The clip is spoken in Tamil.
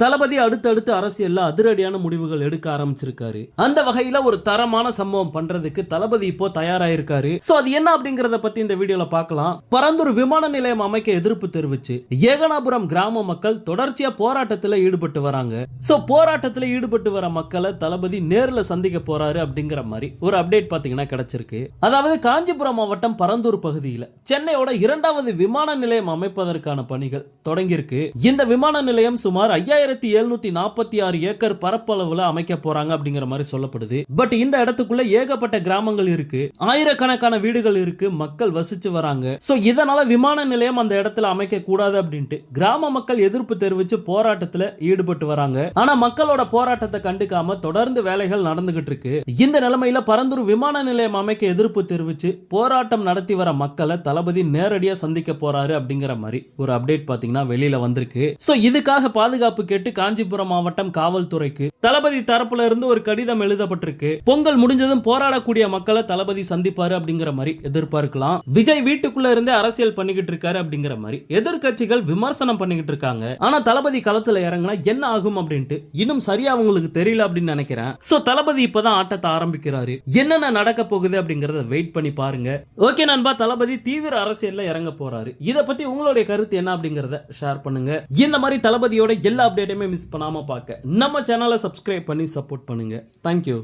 தளபதி அடுத்தடுத்து அரசியல்ல அதிரடியான முடிவுகள் எடுக்க ஆரம்பிச்சிருக்காரு. அந்த வகையில ஒரு தரமான சம்பவம் பண்றதுக்கு தளபதி இப்போ தயாராயிருக்காரு. சோ அது என்ன அப்படிங்கறத பத்தி இந்த வீடியோல பார்க்கலாம். பரந்தூர் விமான நிலையம் அமைக்க எதிர்ப்பு தெரிவிச்சு ஏகனாபுரம் கிராம மக்கள் தொடர்ச்சியா போராட்டத்தில் ஈடுபட்டு வராங்க. சோ போராட்டத்தில் ஈடுபட்டு வர மக்களை தளபதி நேர்ல சந்திக்க போறாரு அப்படிங்கிற மாதிரி ஒரு அப்டேட் பாத்தீங்கன்னா கிடைச்சிருக்கு. அதாவது காஞ்சிபுரம் மாவட்டம் பரந்தூர் பகுதியில் சென்னையோட இரண்டாவது விமான நிலையம் அமைப்பதற்கான பணிகள் தொடங்கியிருக்கு. இந்த விமான நிலையம் சுமார் 5746 ஏக்கர் பரப்பளவுல அமைக்க போறாங்க அப்படிங்கிற மாதிரி சொல்லப்படுது. பட் இந்த இடத்துக்குள்ள ஏகப்பட்ட கிராமங்கள் இருக்கு, ஆயிரக்கணக்கான வீடுகள் இருக்கு, மக்கள் வசிச்சு வராங்க. சோ இதனால விமான நிலையம் அந்த இடத்துல அமைக்க கூடாது அப்படின்ட்டு கிராம மக்கள் எதிர்ப்பு தெரிவிச்சு போராட்டத்துல ஈடுபட்டு வராங்க. ஆனா மக்களோட போராட்டத்தை கண்டுக்காம தொடர்ந்து வேலைகள் நடந்துகிட்டு இருக்கு. இந்த நிலைமையில பரந்தூர் விமான நிலையம் அமைக்க எதிர்ப்பு தெரிவிச்சு போராட்டம் நடத்தி வர மக்களை தளபதி நேரடியா சந்திக்க போறாரு அப்படிங்கிற மாதிரி ஒரு அப்டேட் பாத்தீங்கன்னா வெளியில வந்திருக்கு. சோ இதுக்காக பாதுகாப்பு கேட்டு காஞ்சிபுரம் மாவட்டம் காவல்துறைக்கு தளபதி தரப்புல இருந்து ஒரு கடிதம் எழுதப்பட்டிருக்கு. பொங்கல் முடிஞ்சதும் போராடக்கூடிய மக்களை தளபதி சந்திப்பாரு அப்படிங்கிற மாதிரி எதிர்பார்க்கலாம். விஜய் வீட்டுக்குள்ள இருந்து அரசியல் பண்ணிக்கிட்டு இருக்காரு அப்படிங்கிற மாதிரி எதிர்கட்சிகள் விமர்சனம் பண்ணிக்கிட்டு இருக்காங்க. ஆனா தளபதி களத்துல இறங்கினா என்ன ஆகும் அப்படின்ட்டு இன்னும் சரியா அவங்களுக்கு தெரியல அப்படின்னு நினைக்கிறேன். சோ தளபதி இப்பதான் ஆட்டத்தை ஆரம்பிக்கிறாரு. என்னென்ன நடக்க போகுது அப்படிங்கறத வெயிட் பண்ணி பாருங்க. ஓகே நண்பா, தளபதி தீவிர அரசியல்ல இறங்க போறாரு. இத பத்தி உங்களுடைய கருத்து என்ன அப்படிங்கறத ஷேர் பண்ணுங்க. இந்த மாதிரி தளபதியோட எல்லா அப்டேட்டுமே மிஸ் பண்ணாம பார்க்க நம்ம சேனலை சப்ஸ்கிரைப் பண்ணி சப்போர்ட் பண்ணுங்க. தேங்க்யூ.